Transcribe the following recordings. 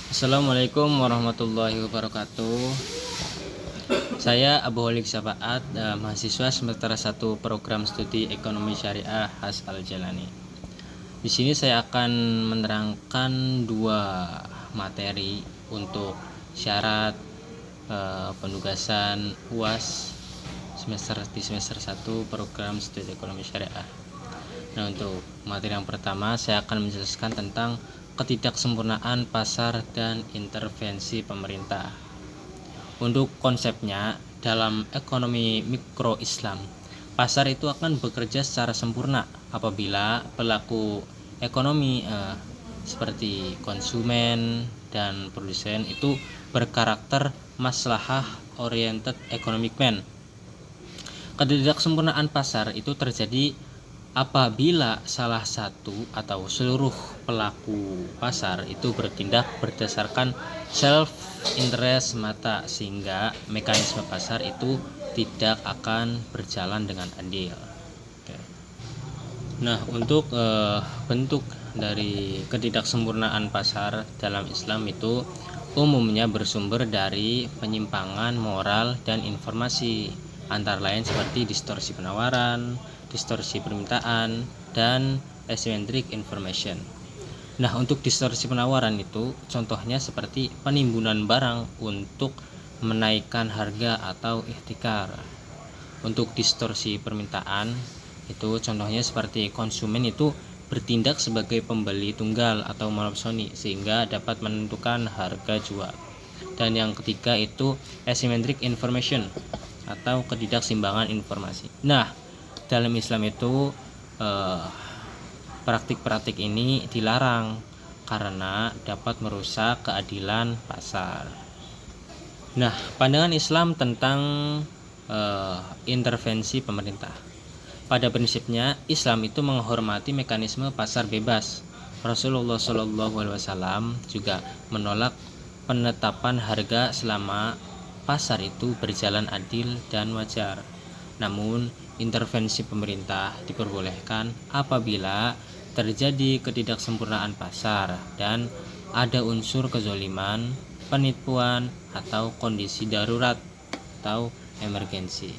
Assalamualaikum warahmatullahi wabarakatuh. Saya Abu Holik Syafaat, mahasiswa semester 1 program studi Ekonomi Syariah Has Al-Jalani. Di sini saya akan menerangkan dua materi untuk syarat penugasan UAS di semester 1 program studi Ekonomi Syariah. Nah, untuk materi yang pertama saya akan menjelaskan tentang ketidaksempurnaan pasar dan intervensi pemerintah. Untuk konsepnya, dalam ekonomi mikro Islam, pasar itu akan bekerja secara sempurna apabila pelaku ekonomi seperti konsumen dan produsen itu berkarakter maslahah oriented economic man. Ketidaksempurnaan pasar itu terjadi apabila salah satu atau seluruh pelaku pasar itu bertindak berdasarkan self interest semata, sehingga mekanisme pasar itu tidak akan berjalan dengan adil. Nah, untuk bentuk dari ketidaksempurnaan pasar dalam Islam itu umumnya bersumber dari penyimpangan moral dan informasi, antara lain seperti distorsi penawaran, distorsi permintaan, dan asymmetric information. Nah, untuk distorsi penawaran itu contohnya seperti penimbunan barang untuk menaikkan harga atau ihtikar. Untuk distorsi permintaan itu contohnya seperti konsumen itu bertindak sebagai pembeli tunggal atau monopsoni sehingga dapat menentukan harga jual. Dan yang ketiga itu asymmetric information atau ketidakseimbangan informasi. Nah, dalam Islam itu praktik-praktik ini dilarang karena dapat merusak keadilan pasar. Nah, pandangan Islam tentang intervensi pemerintah. Pada prinsipnya, Islam itu menghormati mekanisme pasar bebas. Rasulullah SAW juga menolak penetapan harga selama pasar itu berjalan adil dan wajar. Namun, intervensi pemerintah diperbolehkan apabila terjadi ketidaksempurnaan pasar dan ada unsur kezoliman, penipuan, atau kondisi darurat atau emergensi.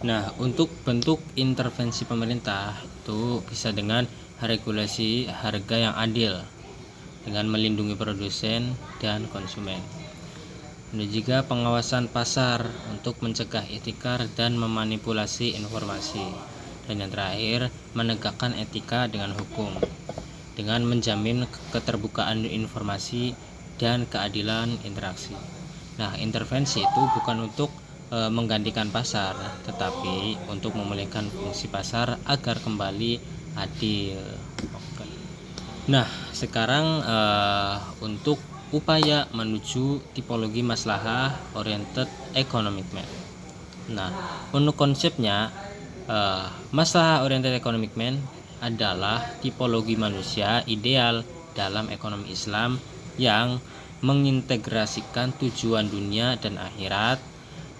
Nah, untuk bentuk intervensi pemerintah itu bisa dengan regulasi harga yang adil dengan melindungi produsen dan konsumen. Ada juga pengawasan pasar untuk mencegah ihtikar dan memanipulasi informasi. Dan yang terakhir, menegakkan etika dengan hukum dengan menjamin keterbukaan informasi dan keadilan interaksi. Nah, intervensi itu bukan untuk menggantikan pasar, tetapi untuk memulihkan fungsi pasar agar kembali adil. Nah, sekarang untuk upaya menuju tipologi maslahah oriented economic man. Nah, untuk konsepnya maslahah oriented economic man adalah tipologi manusia ideal dalam ekonomi Islam yang mengintegrasikan tujuan dunia dan akhirat,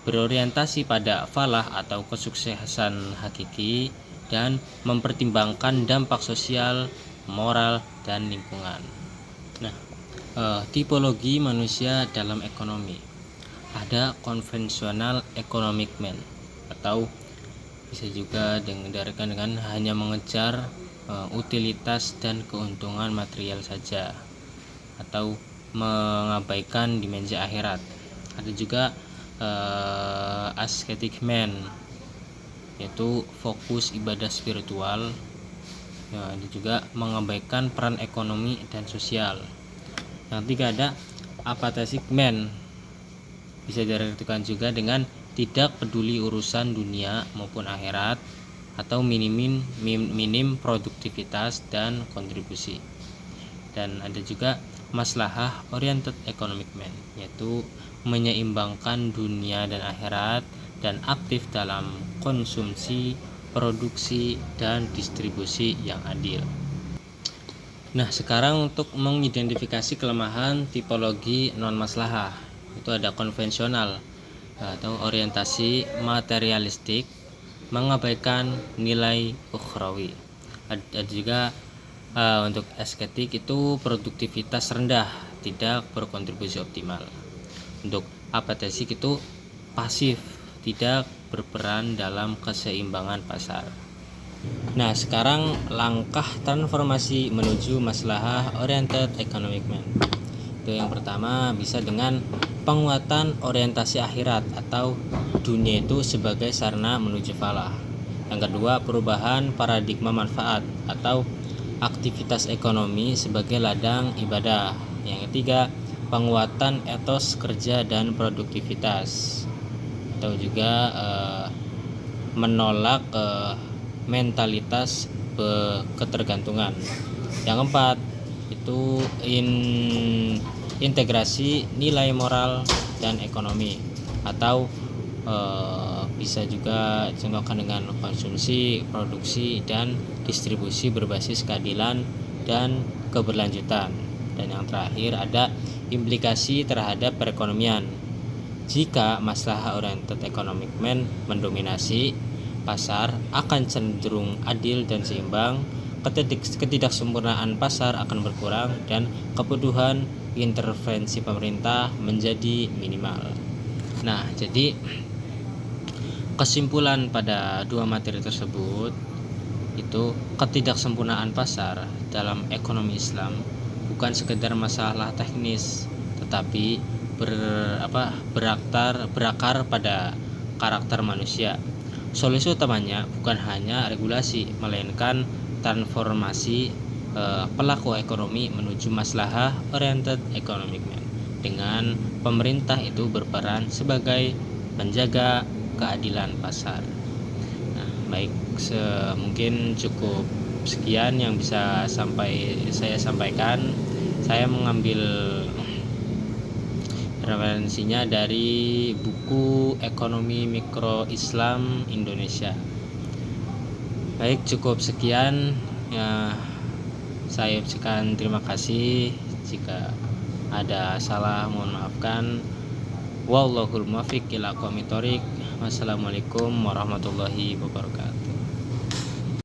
berorientasi pada falah atau kesuksesan hakiki, dan mempertimbangkan dampak sosial, moral, dan lingkungan. Nah, tipologi manusia dalam ekonomi. Ada konvensional economic man, atau bisa juga diartikan dengan hanya mengejar utilitas dan keuntungan material saja, atau mengabaikan dimensi akhirat. Ada juga ascetic man, yaitu fokus ibadah spiritual. Ada juga mengabaikan peran ekonomi dan sosial. Yang ketiga ada apathetic man, bisa diartikan juga dengan tidak peduli urusan dunia maupun akhirat, atau minim produktivitas dan kontribusi. Dan ada juga maslahah oriented economic man, yaitu menyeimbangkan dunia dan akhirat dan aktif dalam konsumsi, produksi, dan distribusi yang adil. Nah, sekarang untuk mengidentifikasi kelemahan tipologi non-maslahah, itu ada konvensional atau orientasi materialistik, mengabaikan nilai ukhrawi. Ada juga untuk estetik itu produktivitas rendah, tidak berkontribusi optimal. Untuk apatesis itu pasif, tidak berperan dalam keseimbangan pasar. Nah, sekarang langkah transformasi menuju maslahah oriented economic man. Itu yang pertama bisa dengan penguatan orientasi akhirat atau dunia itu sebagai sarana menuju falah. Yang kedua, perubahan paradigma manfaat atau aktivitas ekonomi sebagai ladang ibadah. Yang ketiga, penguatan etos kerja dan produktivitas. Atau juga menolak mentalitas ketergantungan. Yang keempat, itu integrasi nilai moral dan ekonomi, atau bisa juga contohkan dengan konsumsi, produksi, dan distribusi berbasis keadilan dan keberlanjutan. Dan yang terakhir ada implikasi terhadap perekonomian. Jika maslahah oriented economic man mendominasi, pasar akan cenderung adil dan seimbang, ketidaksempurnaan pasar akan berkurang, dan kebutuhan intervensi pemerintah menjadi minimal. Nah, jadi kesimpulan pada dua materi tersebut itu ketidaksempurnaan pasar dalam ekonomi Islam bukan sekedar masalah teknis, tetapi berakar pada karakter manusia. Solusi utamanya bukan hanya regulasi, melainkan transformasi pelaku ekonomi menuju maslahah oriented economic man, dengan pemerintah itu berperan sebagai penjaga keadilan pasar. Nah, baik, mungkin cukup sekian yang bisa saya sampaikan. Saya mengambil referensinya dari buku Ekonomi Mikro Islam Indonesia. Baik, cukup sekian ya. Saya ucapkan terima kasih. Jika ada salah mohon maafkan. Wallahul muwaffiq ila aqwamit thoriq. Wassalamualaikum warahmatullahi wabarakatuh.